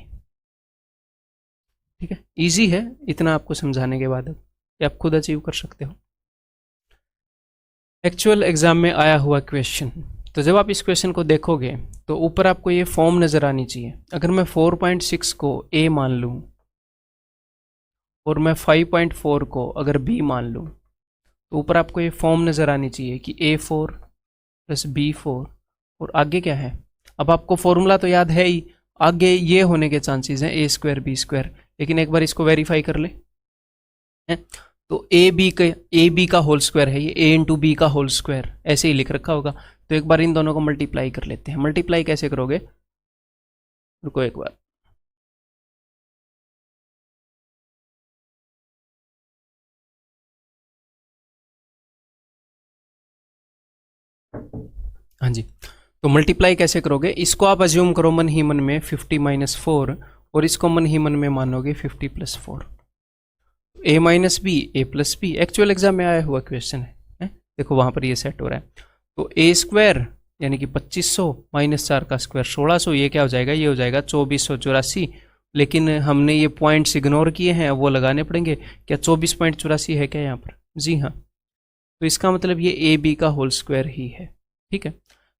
ठीक है, इजी है, इतना आपको समझाने के बाद अब आप खुद अचीव कर सकते हो। एक्चुअल एग्जाम में आया हुआ क्वेश्चन, तो जब आप इस क्वेश्चन को देखोगे तो ऊपर आपको ये फॉर्म नज़र आनी चाहिए। अगर मैं 4.6 को a मान लूँ और मैं 5.4 को अगर b मान लूँ, तो ऊपर आपको ये फॉर्म नज़र आनी चाहिए कि a4 प्लस b4 और आगे क्या है। अब आपको फॉर्मूला तो याद है ही, आगे ये होने के चांसेस हैं a स्क्वायर b स्क्वायर, लेकिन एक बार इसको वेरीफाई कर ले। तो ए बी का होल स्क्वायर है, ये a इंटू बी का होल स्क्वायर ऐसे ही लिख रखा होगा। तो एक बार इन दोनों को मल्टीप्लाई कर लेते हैं। मल्टीप्लाई कैसे करोगे, रुको एक बार, हाँ जी, तो मल्टीप्लाई कैसे करोगे, इसको आप अज्यूम करो मन ही मन में 50 - 4 और इसको मन ही मन में मानोगे 50 + 4। a - b a + b actual exam में आया हुआ क्वेश्चन है? देखो वहां पर ये सेट हो रहा है। तो a² यानी कि 2500 - 4 का स्क्वायर 1600, ये क्या हो जाएगा, ये हो जाएगा 2484। लेकिन हमने ये पॉइंट्स इग्नोर किए हैं, वो लगाने पड़ेंगे। क्या 24.84 है क्या यहाँ पर? जी हाँ, तो इसका मतलब ये ए बी का होल स्क्वायर ही है। ठीक है,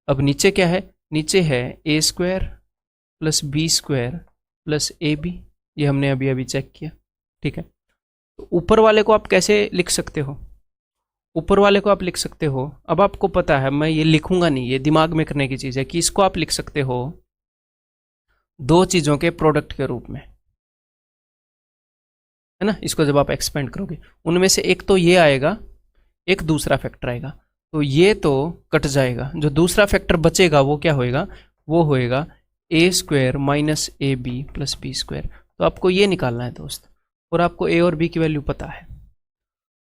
अब नीचे क्या है, नीचे है a² + b² + ab, ये हमने अभी अभी चेक किया। ठीक है, तो ऊपर वाले को आप कैसे लिख सकते हो, ऊपर वाले को आप लिख सकते हो, अब आपको पता है मैं ये लिखूंगा नहीं, ये दिमाग में करने की चीज़ है कि इसको आप लिख सकते हो दो चीज़ों के प्रोडक्ट के रूप में, है ना। इसको जब आप एक्सपेंड करोगे उनमें से एक तो ये आएगा, एक दूसरा फैक्टर आएगा, तो ये तो कट जाएगा, जो दूसरा फैक्टर बचेगा वो क्या होएगा, वो होएगा a² - ab + b²। तो आपको ये निकालना है दोस्त, और आपको a और b की वैल्यू पता है,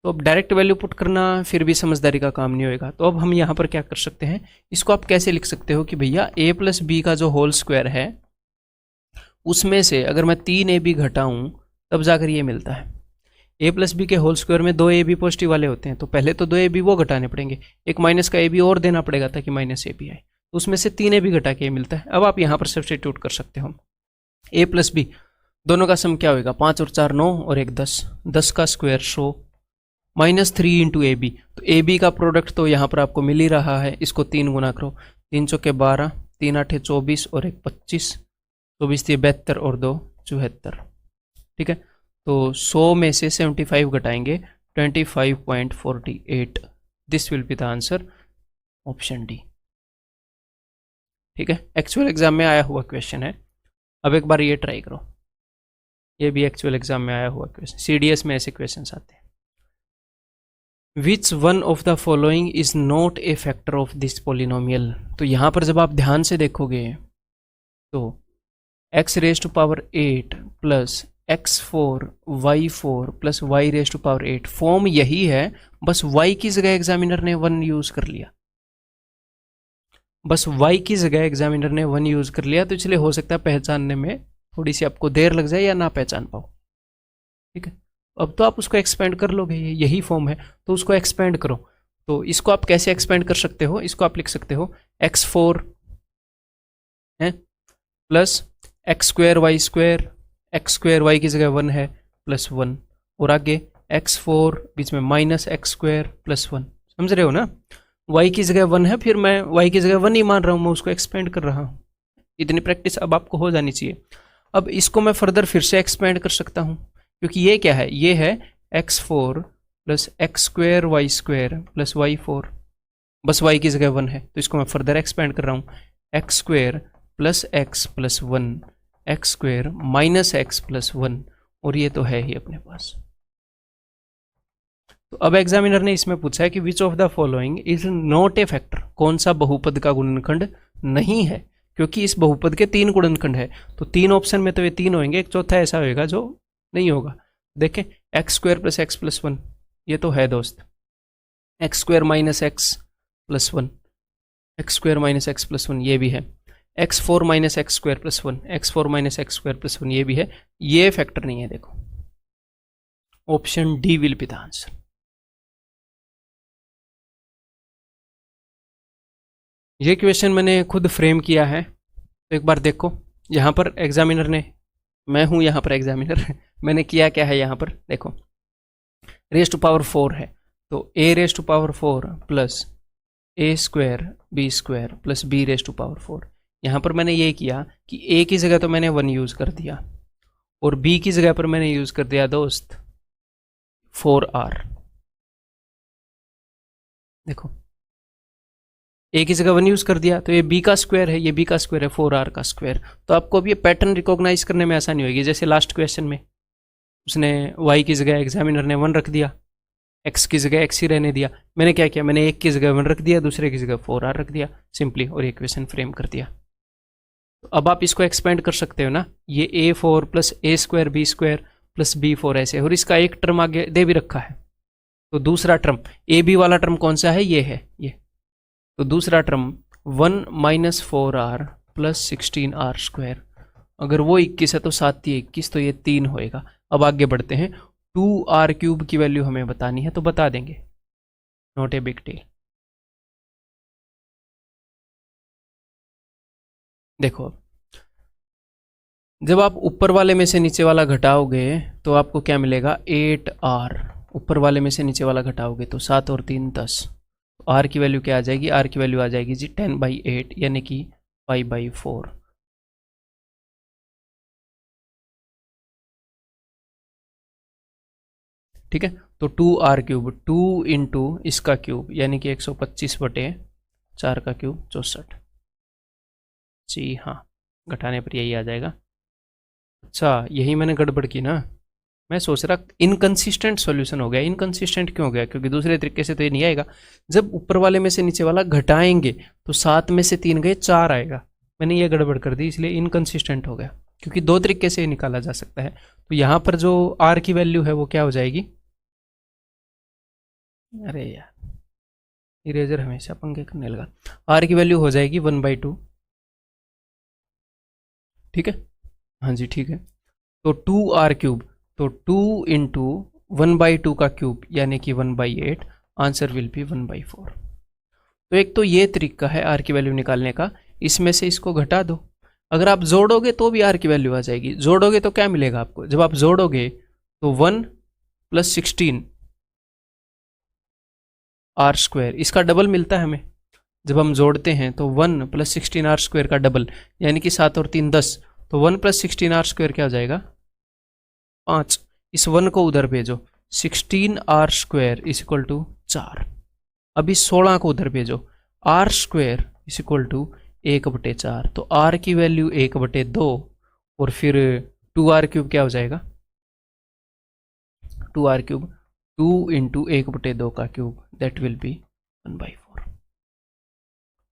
तो अब डायरेक्ट वैल्यू पुट करना फिर भी समझदारी का काम नहीं होएगा। तो अब हम यहाँ पर क्या कर सकते हैं, इसको आप कैसे लिख सकते हो कि भैया a + b का जो होल स्क्वायर है उसमें से अगर मैं 3ab घटाऊं तब जाकर ये मिलता है। a + b के होल स्क्वायर में 2ab पॉजिटिव वाले होते हैं, तो पहले तो 2ab वो घटाने पड़ेंगे, एक माइनस का ab और देना पड़ेगा ताकि -ab आए, तो उसमें से 3ab घटा के मिलता है। अब आप यहाँ पर सब्स्टिट्यूट कर सकते हो, a + b दोनों का सम क्या होगा, 5 और 4 9 और 1 10, 10 का स्क्वायर 100 -3 × ab, तो ab का प्रोडक्ट तो यहाँ पर आपको मिल ही रहा है, इसको 3 गुना करो, 3 चौके 12, 3 8 24 और 1 25, 24 72 और 2 74। ठीक है, तो 100 में से 75 घटाएंगे 25.48, this will be the answer, option D. ठीक है, एक्चुअल एग्जाम में आया हुआ क्वेश्चन है। अब एक बार ये ट्राई करो, ये भी एक्चुअल एग्जाम में आया हुआ क्वेश्चन, सीडीएस में ऐसे क्वेश्चन आते हैं। Which one of the following is not a factor of this polynomial. तो यहाँ पर जब आप ध्यान से देखोगे तो x⁻8 + x4 y4 + y⁻8 form यही है, बस y की जगह एग्जामिनर ने 1 यूज कर लिया, बस y की जगह एग्जामिनर ने 1 यूज कर लिया, तो इसलिए हो सकता है पहचानने में थोड़ी सी आपको देर लग जाए या ना पहचान पाओ। ठीक है, अब तो आप उसको एक्सपेंड कर लोगे, यही फॉर्म है तो उसको एक्सपेंड करो। तो इसको आप कैसे एक्सपेंड कर सकते हो, इसको आप लिख सकते हो x4 है plus x² y², x² y की जगह 1 है +1, और आगे x4 बीच में -x² +1, समझ रहे हो ना। y की जगह 1 है, फिर मैं y की जगह 1 ही मान रहा हूँ, मैं उसको एक्सपेंड कर रहा हूँ। इतनी प्रैक्टिस अब आपको हो जानी चाहिए। अब इसको मैं फर्दर फिर से एक्सपेंड कर सकता हूँ, क्योंकि ये क्या है, ये है x4 + x² y² + y4, बस y की जगह 1 है, तो इसको मैं फर्दर एक्सपेंड कर रहा हूँ, x² + x + 1 x² - x + 1, और ये तो है ही अपने पास। तो अब एग्जामिनर ने इसमें पूछा है कि which of the following is not a factor, कौन सा बहुपद का गुणनखंड नहीं है, क्योंकि इस बहुपद के 3 गुणनखंड है, तो 3 ऑप्शन में तो ये 3 होंगे, एक चौथा ऐसा होगा जो नहीं होगा। देखें x² + x + 1 ये तो है दोस्त, x² - x + 1, x² - x + 1 ये भी है, x4 - x² + 1, x4 - x² + 1 ये भी है, ये फैक्टर नहीं है। देखो option D will be the answer. ये क्वेश्चन मैंने खुद फ्रेम किया है, तो एक बार देखो, यहाँ पर एग्जामिनर ने, मैं हूँ यहाँ पर एग्जामिनर मैंने किया क्या है, यहाँ पर देखो r⁴ है, तो a⁴ + a² b² + b⁴ यहाँ पर मैंने ये किया कि a की जगह तो मैंने 1 यूज कर दिया, और b की जगह पर मैंने यूज कर दिया दोस्त 4r। देखो a की जगह 1 यूज कर दिया, तो ये b का स्क्वायर है, ये b का स्क्वायर है 4r का स्क्वायर। तो आपको अब ये पैटर्न रिकॉग्नाइज करने में आसानी होगी, जैसे लास्ट क्वेश्चन में उसने y की जगह एग्जामिनर ने 1 रख दिया, x की जगह x ही रहने दिया, मैंने क्या किया, मैंने एक की जगह 1 रख दिया, दूसरे की जगह 4r रख दिया सिंपली, और ये क्वेश्चन फ्रेम कर दिया। तो अब आप इसको एक्सपेंड कर सकते हो ना, ये a4 + a² b² + b4 ऐसे, और इसका एक टर्म आगे दे भी रखा है, तो दूसरा टर्म ab वाला टर्म कौन सा है, ये है, ये तो दूसरा term 1 minus 4r plus 16r²। अगर वो 21 है तो 7 × 21, तो ये 3 होएगा। अब आगे बढ़ते हैं, 2r³ की वैल्यू हमें बतानी है, तो बता देंगे, नॉट ए बिग डील। देखो, जब आप ऊपर वाले में से नीचे वाला घटाओगे तो आपको क्या मिलेगा, 8r। ऊपर वाले में से नीचे वाला घटाओगे तो 7 और 3 10। r की वैल्यू क्या आ जाएगी, r की वैल्यू आ जाएगी जी 10/8 यानी कि 5/4। ठीक है, तो 2r³, 2 इंटू इसका क्यूब यानी कि 125/4 का क्यूब 64। जी हाँ, घटाने पर यही आ जाएगा। अच्छा, यही मैंने गड़बड़ की ना, मैं सोच रहा इनकंसिस्टेंट सॉल्यूशन हो गया। इनकंसिस्टेंट क्यों हो गया, क्योंकि दूसरे तरीके से तो ये नहीं आएगा। जब ऊपर वाले में से नीचे वाला घटाएंगे तो 7 में से 3 गए 4 आएगा। मैंने ये गड़बड़ कर दी, इसलिए इनकंसिस्टेंट हो गया, क्योंकि दो तरीके से निकाला जा सकता है। तो यहाँ पर जो r की वैल्यू है वो क्या हो जाएगी, अरे यार इरेजर हमेशा पंगे करने लगा, r की वैल्यू हो जाएगी 1/2। ठीक है, हाँ जी ठीक है। तो 2r³, तो 2 इंटू 1/2 का क्यूब यानी कि 1/8, आंसर विल बी 1/4। तो एक तो ये तरीका है r की वैल्यू निकालने का, इसमें से इसको घटा दो। अगर आप जोड़ोगे तो भी r की वैल्यू आ जाएगी। जोड़ोगे तो क्या मिलेगा आपको, जब आप जोड़ोगे तो 1 + 16 r², इसका डबल मिलता है हमें। जब हम जोड़ते हैं तो 1 + 16 r² का डबल यानी कि 7 और 3 10। तो 1 + 16 r² क्या हो जाएगा, 5। इस 1 को उधर भेजो, 16 r² = 4। अभी 16 को उधर भेजो, r² = 1/4। तो r की वैल्यू 1/2 और फिर 2r³ क्या हो जाएगा, 2r³, 2 इंटू 1/2 का क्यूब, दैट विल बी 1/4।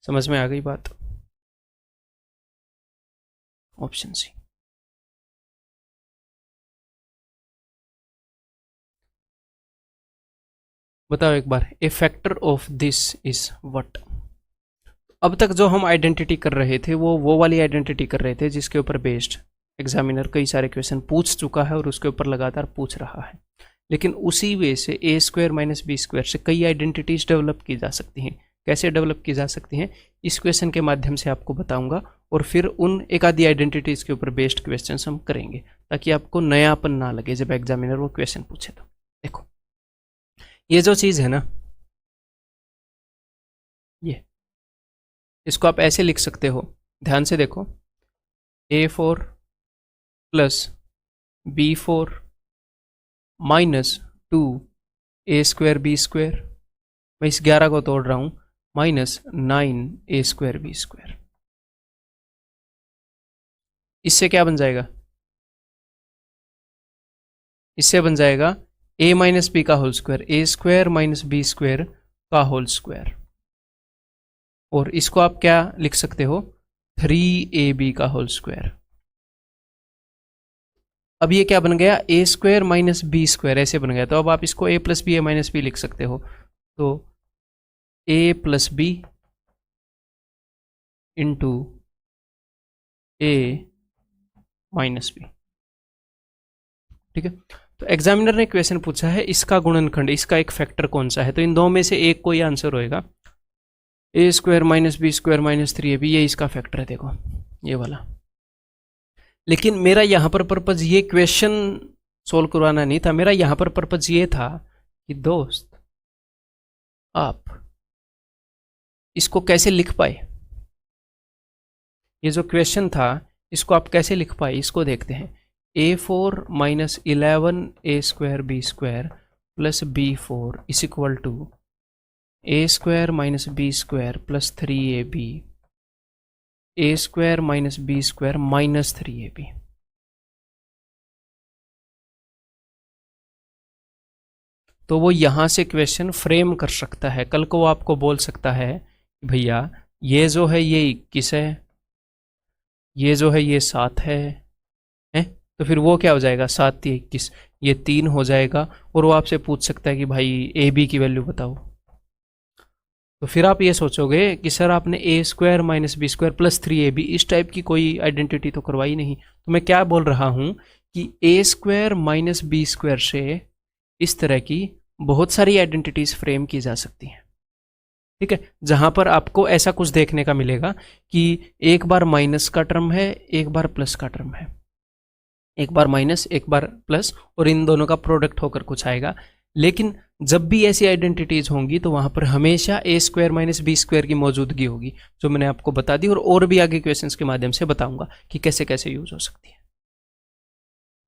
समझ में आ गई बात, ऑप्शन सी। बताओ एक बार, A factor of this is what. अब तक जो हम आइडेंटिटी कर रहे थे वो वाली आइडेंटिटी कर रहे थे जिसके ऊपर बेस्ड एग्जामिनर कई सारे क्वेश्चन पूछ चुका है और उसके ऊपर लगातार पूछ रहा है। लेकिन उसी वे से a² - b² से कई आइडेंटिटीज डेवलप की जा सकती हैं। कैसे डेवलप की जा सकती हैं, इस क्वेश्चन के माध्यम से आपको बताऊंगा, और फिर उन एक आधी आइडेंटिटीज के ऊपर बेस्ड क्वेश्चन हम करेंगे, ताकि आपको नयापन ना लगे जब एग्जामिनर वो क्वेश्चन पूछे। तो देखो, ये जो चीज़ है ना, ये इसको आप ऐसे लिख सकते हो, ध्यान से देखो, a4 + b4 - 2 a² b²। मैं इस 11 को तोड़ रहा हूं, -9 a² b²। इससे क्या बन जाएगा, इससे बन जाएगा a - b का होल स्क्वायर, a² - b² का होल स्क्वायर। और इसको आप क्या लिख सकते हो, 3ab का होल स्क्वायर। अब ये क्या बन गया, a² - b², ऐसे बन गया। तो अब आप इसको a + b a - b लिख सकते हो। तो a + b into a - b। ठीक है, तो एग्जामिनर ने क्वेश्चन पूछा है इसका गुणनखंड, इसका एक फैक्टर कौन सा है, तो इन दो में से एक कोई आंसर होएगा। a² - b² - 3ab, ये इसका फैक्टर है, देखो ये वाला। लेकिन मेरा यहाँ पर पर्पज ये क्वेश्चन सोल्व करवाना नहीं था, मेरा यहाँ पर पर्पज ये था कि दोस्त आप इसको कैसे लिख पाए, ये जो क्वेश्चन था इसको आप कैसे लिख पाए, इसको देखते हैं। a4 - 11 a² b² + b4 = a² - b² + 3ab, a² - b² - 3ab। तो वो यहाँ से क्वेश्चन फ्रेम कर सकता है। कल को वो आपको बोल सकता है भैया ये जो है ये 21 है, ये जो है ये 7 है, तो फिर वो क्या हो जाएगा, 7 × 21, ये 3 हो जाएगा। और वो आपसे पूछ सकता है कि भाई ए बी की वैल्यू बताओ। तो फिर आप ये सोचोगे कि सर आपने A square minus B square plus 3ab इस टाइप की कोई आइडेंटिटी तो करवाई नहीं। तो मैं क्या बोल रहा हूँ कि A square minus B square से इस तरह की बहुत सारी आइडेंटिटीज फ्रेम की जा सकती हैं, ठीक है, जहां पर आपको ऐसा कुछ देखने का मिलेगा कि एक बार माइनस का टर्म है, एक बार प्लस का टर्म है, एक बार माइनस एक बार प्लस, और इन दोनों का प्रोडक्ट होकर कुछ आएगा। लेकिन जब भी ऐसी आइडेंटिटीज होंगी तो वहां पर हमेशा ए स्क्वायर माइनस बी स्क्वायर की मौजूदगी होगी, जो मैंने आपको बता दी और भी आगे क्वेश्चंस के माध्यम से बताऊंगा कि कैसे कैसे यूज हो सकती है,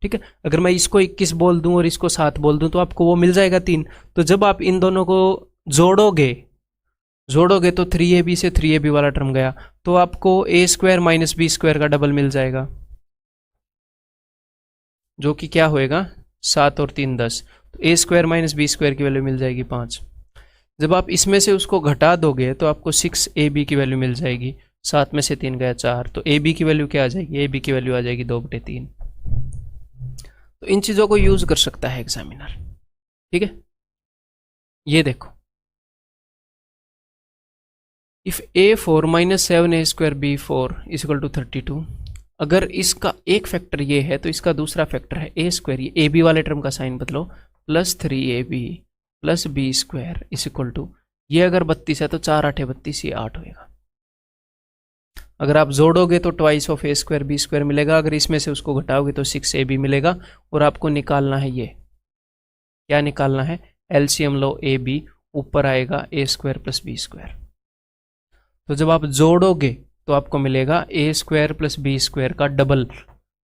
ठीक है। अगर मैं इसको 21 बोल दूं और इसको 7 बोल दूं तो आपको वो मिल जाएगा 3। तो जब आप इन दोनों को जोड़ोगे तो 3ab से 3ab वाला टर्म गया, तो आपको ए स्क्वायर माइनस बी स्क्वायर का डबल मिल जाएगा, जो कि क्या होएगा 7 और 3 10। तो ए स्क्वायर माइनस बी स्क्वायर की वैल्यू मिल जाएगी 5। जब आप इसमें से उसको घटा दोगे तो आपको 6ab की वैल्यू मिल जाएगी, 7 में से 3 गया 4, तो ab की वैल्यू क्या आ जाएगी, ab की वैल्यू आ जाएगी 2/3। तो इन चीज़ों को यूज कर सकता है एग्जामिनर, ठीक है। ये देखो, if a4 minus 7a square b4 is equal to 32, अगर इसका एक फैक्टर ये है तो इसका दूसरा फैक्टर है a स्क्वायर, ये ab वाले टर्म का साइन बदलो, plus 3ab plus B square is equal to, ये अगर 32 है तो 4 8 32, ये 8 होएगा। अगर आप जोड़ोगे तो twice of a square b square मिलेगा, अगर इसमें से उसको घटाओगे तो 6ab मिलेगा, और आपको निकालना है ये, क्या निकालना है, एलसीएम लो ab, ऊपर आएगा A square plus B square. तो जब आप जोड़ोगे तो आपको मिलेगा A square plus B square का डबल,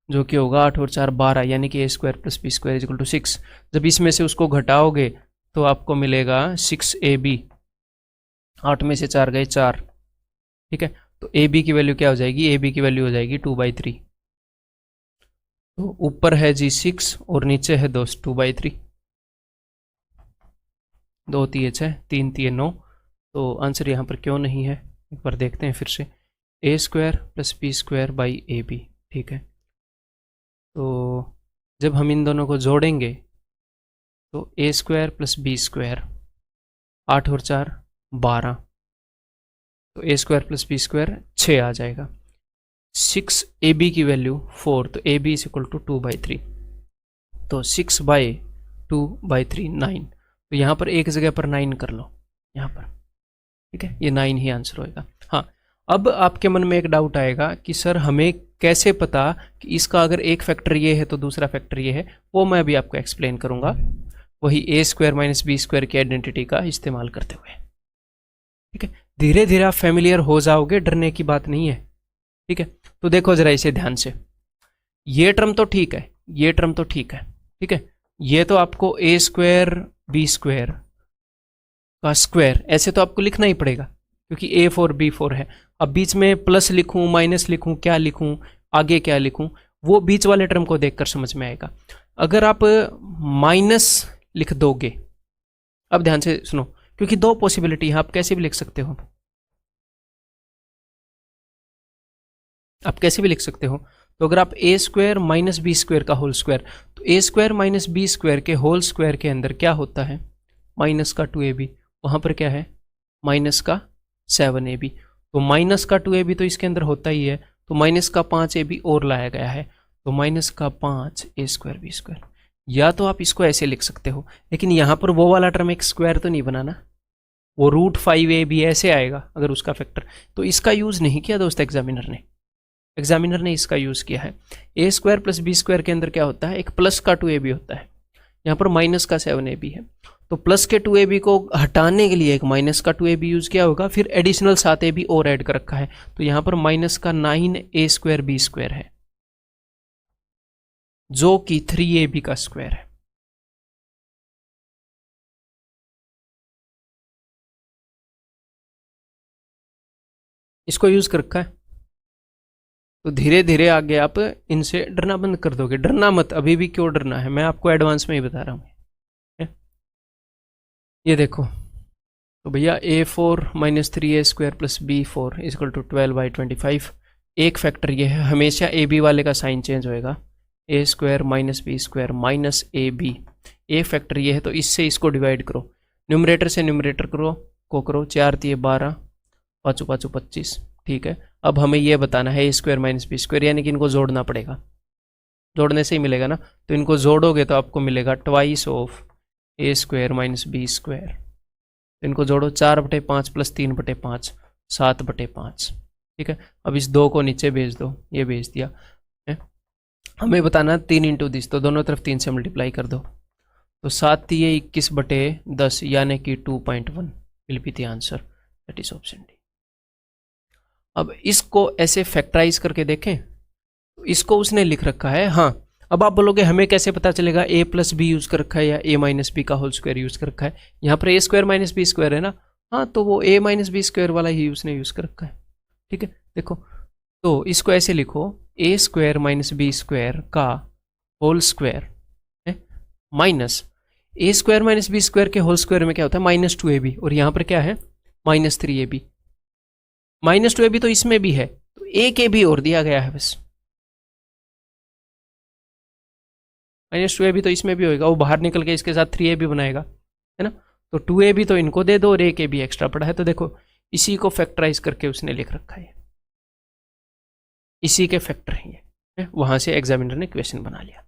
जो कि होगा 8 और 4 12, यानी कि A square plus B square is equal to 6। जब इसमें से उसको घटाओगे तो आपको मिलेगा 6ab, 8 में से 4 गए 4, ठीक है। तो ab की वैल्यू क्या हो जाएगी, ab की वैल्यू हो जाएगी 2/3। तो ऊपर है जी 6 और नीचे है 2/3, 2 3 6 3 3 9। तो आंसर यहाँ पर क्यों नहीं है, एक बार देखते हैं फिर से, A square plus B square by A B, ठीक है। तो जब हम इन दोनों को जोड़ेंगे तो ए स्क्वायर प्लस बी स्क्वायर, 8 और 4 12, तो ए स्क्वायर प्लस बी स्क्वायर 6 आ जाएगा। 6ab की वैल्यू 4, तो ab इज इक्वल टू 2/3, तो 6/2/3 9। तो यहाँ पर एक जगह पर 9 कर लो यहाँ पर, ठीक है, ये 9 ही आंसर होएगा। हाँ, अब आपके मन में एक डाउट आएगा कि सर हमें कैसे पता कि इसका अगर एक फैक्टर ये है तो दूसरा फैक्टर ये है, वो मैं अभी आपको एक्सप्लेन करूंगा, वही ए स्क्वायर माइनस बी स्क्वायर की आइडेंटिटी का इस्तेमाल करते हुए, ठीक है। धीरे धीरे आप फेमिलियर हो जाओगे, डरने की बात नहीं है, ठीक है। तो देखो जरा इसे ध्यान से, ये टर्म तो ठीक है, ये टर्म तो ठीक है, ठीक है, ये तो आपको ए स्क्वायर बी स्क्वायर का स्क्वायर ऐसे तो आपको लिखना ही पड़ेगा क्योंकि a4 b4 है। अब बीच में प्लस लिखूं माइनस लिखूं क्या लिखूं आगे क्या लिखूं, वो बीच वाले टर्म को देखकर समझ में आएगा। अगर आप माइनस लिख दोगे, अब ध्यान से सुनो, क्योंकि दो पॉसिबिलिटी है, आप कैसे भी लिख सकते हो, आप कैसे भी लिख सकते हो। तो अगर आप ए स्क्वायर माइनस बी स्क्वायर का होल स्क्वायर, तो ए स्क्वायर माइनस बी स्क्वायर के होल स्क्वायर के अंदर क्या होता है, माइनस का 2ab, वहां पर क्या है माइनस का 7ab, तो माइनस का 2ab तो इसके अंदर होता ही है, तो माइनस का 5ab और लाया गया है, तो माइनस का 5 ए स्क्वायर बी स्क्वायर। या तो आप इसको ऐसे लिख सकते हो, लेकिन यहाँ पर वो वाला टर्म एक स्क्वायर तो नहीं बनाना, वो √5ab ऐसे आएगा अगर उसका फैक्टर, तो इसका यूज़ नहीं किया दोस्त एग्जामिनर ने इसका यूज़ किया है। ए स्क्वायर प्लस बी स्क्वायर के अंदर क्या होता है, एक प्लस का 2ab होता है, यहाँ पर माइनस का 7ab है, तो प्लस के 2ab को हटाने के लिए एक माइनस का 2ab यूज़ किया होगा, फिर एडिशनल 7ab और ऐड कर रखा है, तो यहाँ पर माइनस का 9a स्क्वायर बी स्क्वायर है, जो कि 3ab का स्क्वायर है। इसको यूज़ कर रखा है, तो धीरे धीरे आगे आप इनसे डरना बंद कर दोगे। डरना मत, अभी भी क्यों डरना है, मैं आपको एडवांस में ही बता रहा हूँ। ये देखो, तो भैया a4 minus 3a square plus b4 is equal to 12/25। एक फैक्टर ये है, हमेशा ab वाले का साइन चेंज होएगा, a square minus B square minus ab। एक फैक्टर ये है, तो इससे इसको डिवाइड करो, न्यूमरेटर से न्यूमरेटर करो, को करो, 4 तिये 12, 5 5 25। ठीक है, अब हमें ये बताना है ए स्क्वायर माइनस बी स्क्वायर, यानी कि इनको जोड़ना पड़ेगा, जोड़ने से ही मिलेगा ना। तो इनको जोड़ोगे तो आपको मिलेगा twice of a square minus B square. इनको जोड़ो, 4/5 प्लस 3/5, 7/5। ठीक है, अब इस 2 को नीचे भेज दो, ये भेज दिया है। हमें बताना 3 इंटू दिस, तो दोनों तरफ 3 से मल्टीप्लाई कर दो, तो 7 तिये 21/10 यानी कि 2.1 will be the answer, that is option D. अब इसको ऐसे फैक्टराइज करके देखें, तो इसको उसने लिख रखा है। हाँ, अब आप बोलोगे हमें कैसे पता चलेगा ए प्लस बी यूज कर रखा है या ए माइनस बी का होल स्क्वायर यूज कर रखा है। यहाँ पर ए स्क्वायर माइनस बी स्क्वायर है ना, हाँ, तो वो ए माइनस बी स्क्वायर वाला ही उसने यूज कर रखा है। ठीक है, देखो, तो इसको ऐसे लिखो, ए स्क्वायर माइनस बी स्क्वायर का होल स्क्वायर है माइनस ए स्क्वायर माइनस बी स्क्वायर के होल स्क्वायर में क्या होता है, -2ab, और यहाँ पर क्या है -3ab। -2ab तो इसमें भी है, तो एक ए भी और दिया गया है बस, -2ab तो इसमें भी होगा, वो बाहर निकल के इसके साथ 3ab बनाएगा, है ना। तो 2ab तो इनको दे दो और एक ab एक्स्ट्रा पड़ा है, तो देखो इसी को फैक्टराइज करके उसने लिख रखा है, इसी के फैक्टर हैं ये, वहां से एग्जामिनर ने क्वेश्चन बना लिया।